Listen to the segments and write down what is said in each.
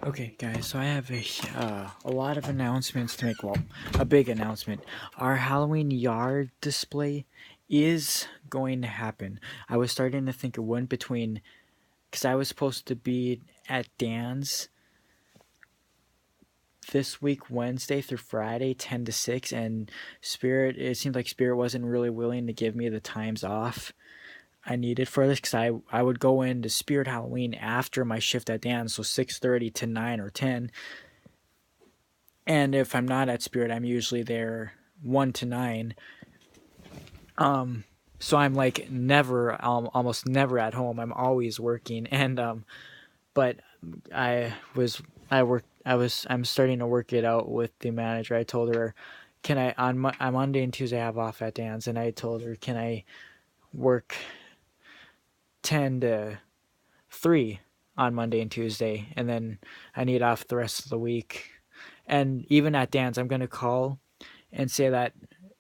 Okay, guys, so I have a lot of announcements to make. Well, a big announcement. Our Halloween yard display is going to happen. I was starting to think it wouldn't between, because I was supposed to be at Dan's this week, Wednesday through Friday, 10 to 6, and it seemed like Spirit wasn't really willing to give me the times off I needed for this because I would go into Spirit Halloween after my shift at Dan's, so 6:30 to 9 or 10. And if I'm not at Spirit, I'm usually there 1 to 9. So I'm like never, almost never at home. I'm always working. But I was, I worked, I'm starting to work it out with the manager. I told her, can I, on Monday and Tuesday, I have off at Dan's. And I told her, can I work 10 to 3 on Monday and Tuesday? And then I need off the rest of the week. And even at Dan's, I'm going to call and say that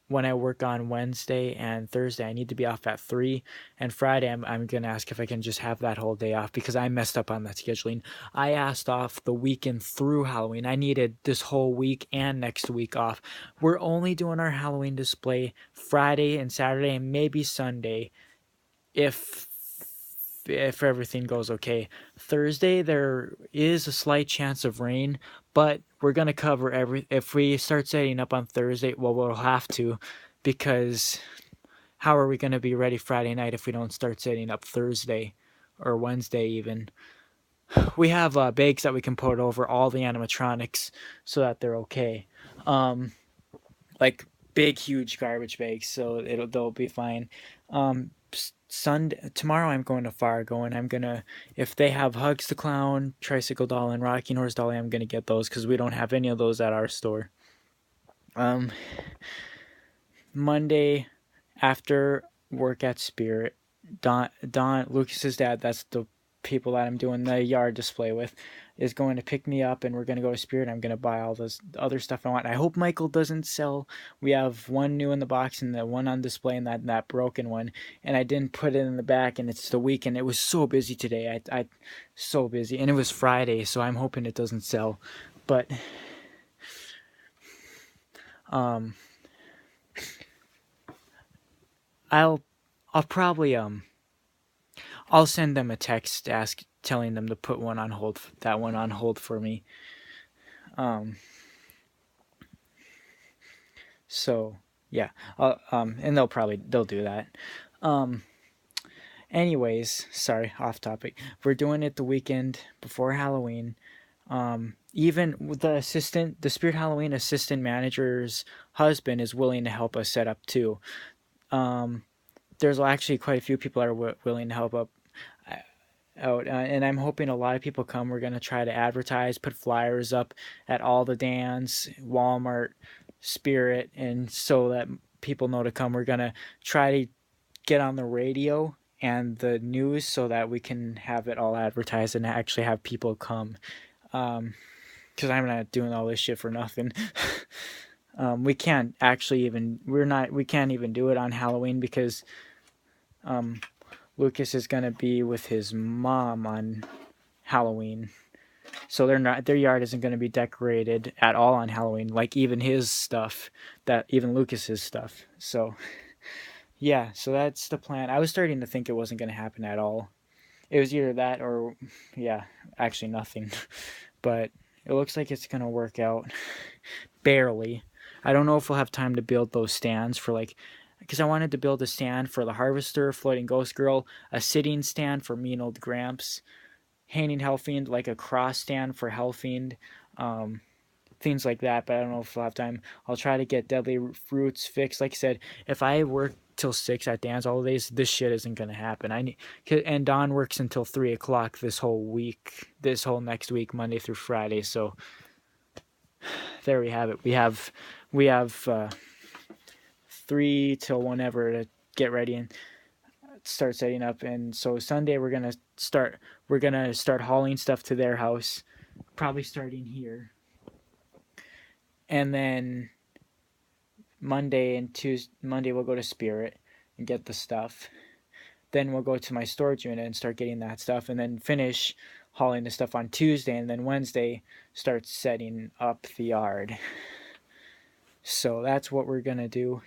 when I work on Wednesday and Thursday, I need to be off at 3. And Friday, I'm going to ask if I can just have that whole day off because I messed up on that scheduling. I asked off the weekend through Halloween. I needed this whole week and next week off. We're only doing our Halloween display Friday and Saturday and maybe Sunday if everything goes okay. Thursday there is a slight chance of rain, but we're gonna cover if we start setting up on Thursday, well we'll have to, because how are we gonna be ready Friday night if we don't start setting up Thursday or Wednesday even? We have bags that we can put over all the animatronics so that they're okay. Like big huge garbage bags, so they'll be fine. Sunday tomorrow I'm going to Fargo, and I'm gonna, if they have Hugs the Clown, Tricycle Doll, and Rocking Horse Dolly, I'm gonna get those because we don't have any of those at our store. Um, Monday after work at Spirit, Don Lucas's dad, that's the people that I'm doing the yard display with, is going to pick me up, and we're going to go to Spirit. I'm going to buy all this other stuff I want. I hope Michael doesn't sell. We have one new in the box and the one on display, and that broken one, and I didn't put it in the back, and it's the weekend. It was so busy today. I so busy, and it was Friday, so I'm hoping it doesn't sell. But um I'll I'll probably I'll send them a text telling them to put that one on hold for me. Um, so yeah, and they'll do that. Um, anyways, sorry, off topic. We're doing it the weekend before Halloween. Even the Spirit Halloween assistant manager's husband is willing to help us set up too. There's actually quite a few people that are willing to help out, and I'm hoping a lot of people come. We're gonna try to advertise, put flyers up at all the Dan's, Walmart, Spirit, and so that people know to come. We're gonna try to get on the radio and the news so that we can have it all advertised and actually have people come. Because I'm not doing all this shit for nothing. We can't actually even we can't even do it on Halloween because Lucas is gonna be with his mom on Halloween, so their yard isn't gonna be decorated at all on Halloween. Like even his stuff, that even Lucas's stuff. So yeah, so that's the plan. I was starting to think it wasn't gonna happen at all. It was either that or yeah, actually nothing. But it looks like it's gonna work out barely. I don't know if we'll have time to build those stands for because I wanted to build a stand for the Harvester, Floating Ghost Girl, a sitting stand for Mean Old Gramps, Hanging Hellfiend, like a cross stand for Hellfiend, things like that. But I don't know if we'll have time. I'll try to get Deadly Fruits fixed. Like I said, if I work till 6 at Dan's all days, this shit isn't gonna happen. And Don works until 3 o'clock this whole week, this whole next week, Monday through Friday. So there we have it. We have 3 till whenever to get ready and start setting up. And so Sunday we're gonna start hauling stuff to their house, probably starting here, and then Monday we'll go to Spirit and get the stuff. Then we'll go to my storage unit and start getting that stuff, and then finish hauling the stuff on Tuesday, and then Wednesday start setting up the yard. So that's what we're gonna do,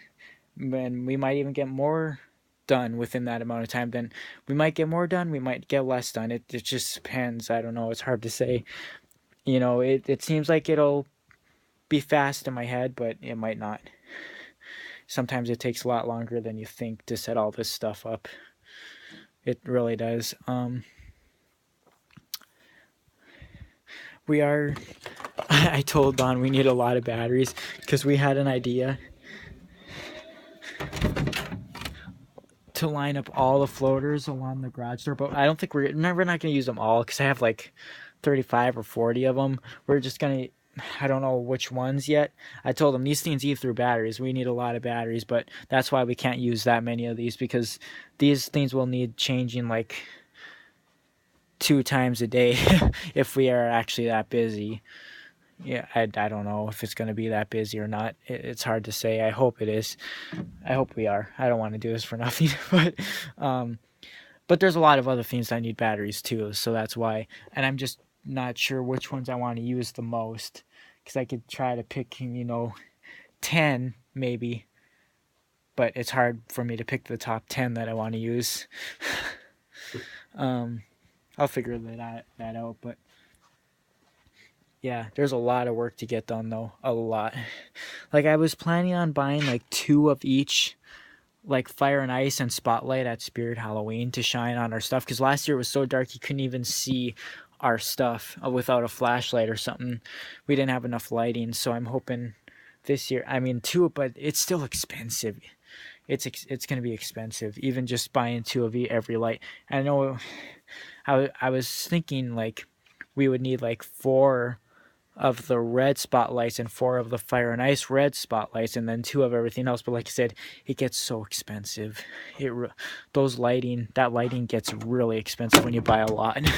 and we might even get more done within that amount of time. Then we might get more done, we might get less done. It just depends. I don't know. It's hard to say. It seems like it'll be fast in my head, but it might not. Sometimes it takes a lot longer than you think to set all this stuff up. It really does. We are. I told Don we need a lot of batteries because we had an idea to line up all the floaters along the garage door, but I don't think we're not going to use them all because I have like 35 or 40 of them. We're just going to. I don't know which ones yet. I told them these things eat through batteries. We need a lot of batteries, but that's why we can't use that many of these, because these things will need changing like 2 times a day if we are actually that busy. Yeah, I don't know if it's going to be that busy or not. It's hard to say. I hope it is. I hope we are. I don't want to do this for nothing, but there's a lot of other things that need batteries too, so that's why. And I'm just not sure which ones I want to use the most, because I could try to pick 10 maybe, but it's hard for me to pick the top 10 that I want to use. I'll figure that out, but yeah, there's a lot of work to get done though. A lot. Like, I was planning on buying like 2 of each, like Fire and Ice and Spotlight at Spirit Halloween, to shine on our stuff, because last year it was so dark you couldn't even see our stuff without a flashlight or something. We didn't have enough lighting, so I'm hoping this year, 2, but it's still expensive. It's going to be expensive, even just buying 2 of every light. I know I was thinking like we would need like 4 of the red spotlights and 4 of the Fire and Ice red spotlights, and then 2 of everything else. But like I said, it gets so expensive. That lighting gets really expensive when you buy a lot.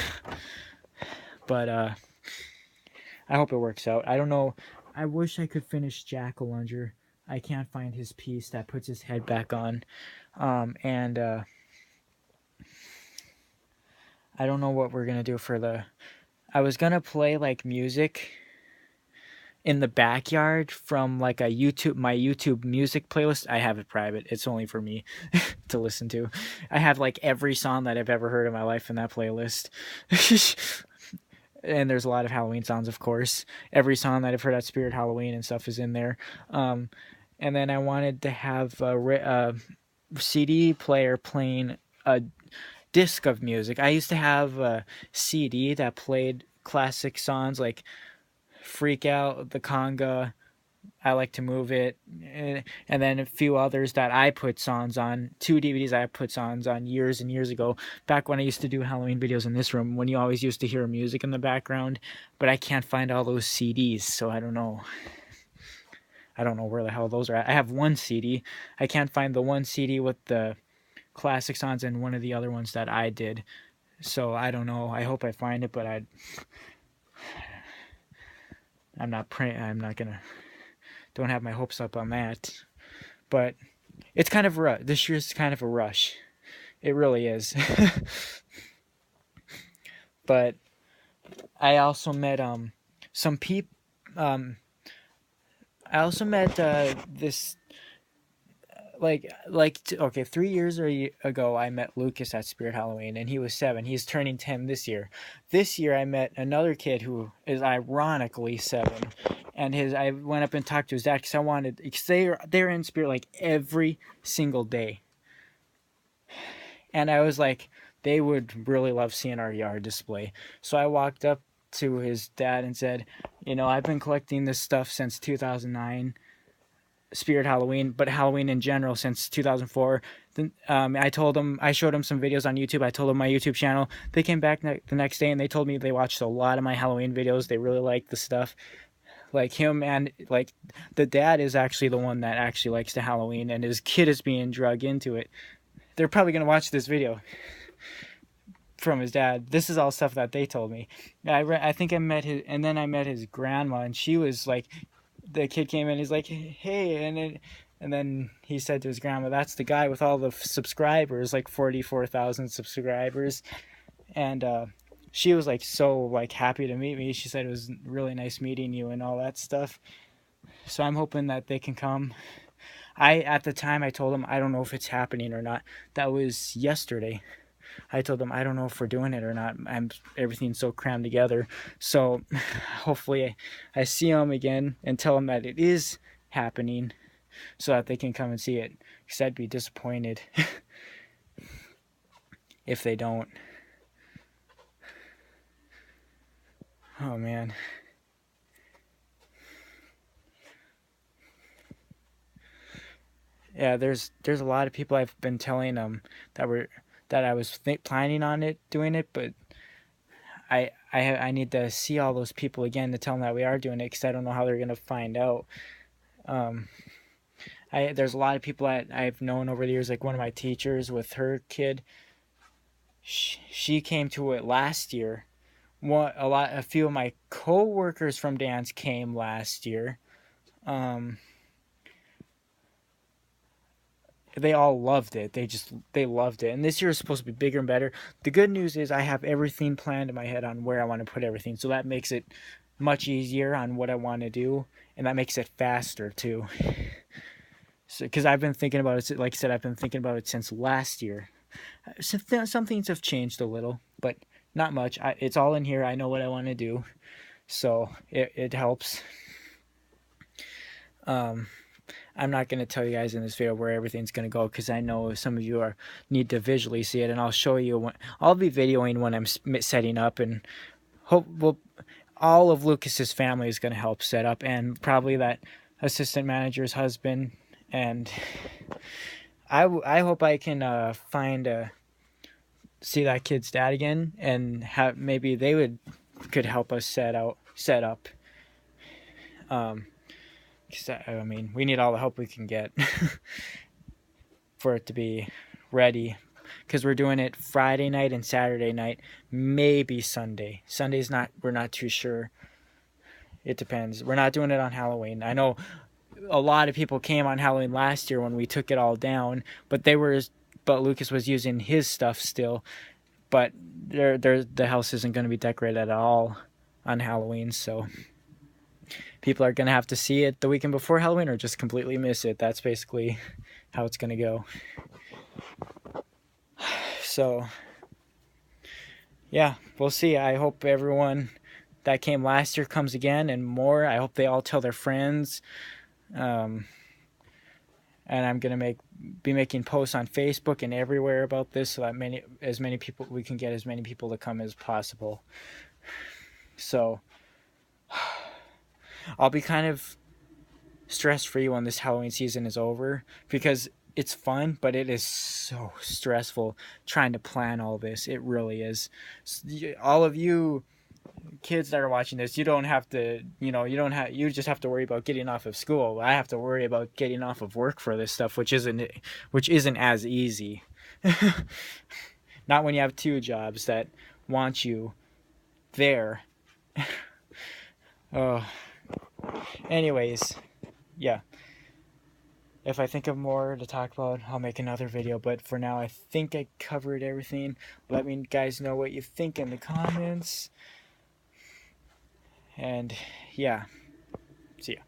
But I hope it works out. I don't know. I wish I could finish Jack-o'-lantern. I can't find his piece that puts his head back on. And I don't know what we're going to do for the... I was going to play like music in the backyard from like my YouTube music playlist. I have it private. It's only for me to listen to. I have like every song that I've ever heard in my life in that playlist. And there's a lot of Halloween songs, of course. Every song that I've heard at Spirit Halloween and stuff is in there. And then I wanted to have a CD player playing a disc of music. I used to have a CD that played classic songs like Freak Out, The Conga, I Like to Move It, and then a few others that I put songs on. 2 DVDs I put songs on years and years ago, back when I used to do Halloween videos in this room, when you always used to hear music in the background. But I can't find all those CDs, so I don't know where the hell those are at. I have 1 CD. I can't find the 1 CD with the classic songs and one of the other ones that I did. So I don't know. I hope I find it, but don't have my hopes up on that. But it's kind of this year's kind of a rush. It really is. But I also met some people. I also met this okay, 3 years ago I met Lucas at Spirit Halloween, and he was 7. He's turning 10 this year. This year I met another kid who is ironically 7, and I went up and talked to his dad because they're in Spirit like every single day, and I was like, they would really love seeing our yard display. So I walked up to his dad and said, I've been collecting this stuff since 2009. Spirit Halloween, but Halloween in general since 2004. Then I showed him some videos on YouTube. I told him my YouTube channel. They came back the next day and they told me they watched a lot of my Halloween videos. They really liked the stuff. Like him, and like the dad is actually the one that actually likes the Halloween, and his kid is being drugged into it. They're probably going to watch this video from his dad. This is all stuff that they told me. I think I met his grandma, and she was like, the kid came in, he's like, hey, and then he said to his grandma, that's the guy with all the subscribers, like 44,000 subscribers. And she was like so like happy to meet me. She said it was really nice meeting you and all that stuff. So I'm hoping that they can come. At the time I told them I don't know if it's happening or not. That was yesterday. I told them I don't know if we're doing it or not. Everything's so crammed together. So hopefully I see them again and tell them that it is happening, so that they can come and see it. Because I'd be disappointed if they don't. Oh man. Yeah, there's a lot of people I've been telling them that I was planning on doing it, but I need to see all those people again to tell them that we are doing it, because I don't know how they're gonna find out. Um, there's a lot of people that I've known over the years, like one of my teachers with her kid. She came to it last year. A few of my co-workers from dance came last year. They all loved it. They loved it. And this year is supposed to be bigger and better. The good news is I have everything planned in my head on where I want to put everything. So that makes it much easier on what I want to do, and that makes it faster too. So, because I've been thinking about it, like I said, I've been thinking about it since last year. Some things have changed a little, but not much. It's all in here. I know what I want to do, so it helps. I'm not going to tell you guys in this video where everything's going to go, because I know some of you need to visually see it, and I'll show you I'll be videoing when I'm setting up, and all of Lucas's family is going to help set up, and probably that assistant manager's husband, and I hope I can see that kid's dad again, and maybe they could help us set up. I mean, we need all the help we can get for it to be ready, because we're doing it Friday night and Saturday night, maybe Sunday. We're not too sure. It depends. We're not doing it on Halloween. I know a lot of people came on Halloween last year when we took it all down, but Lucas was using his stuff still. But the house isn't going to be decorated at all on Halloween, so people are going to have to see it the weekend before Halloween or just completely miss it. That's basically how it's going to go. So, yeah, we'll see. I hope everyone that came last year comes again and more. I hope they all tell their friends. And I'm going to be making posts on Facebook and everywhere about this, so that we can get as many people to come as possible. So I'll be kind of stress-free when this Halloween season is over, because it's fun, but it is so stressful trying to plan all this. It really is. All of you kids that are watching this, you just have to worry about getting off of school. I have to worry about getting off of work for this stuff, which isn't as easy. Not when you have two jobs that want you there. Oh. Anyways, yeah. If I think of more to talk about, I'll make another video. But for now, I think I covered everything. Let me guys know what you think in the comments. And yeah, see ya.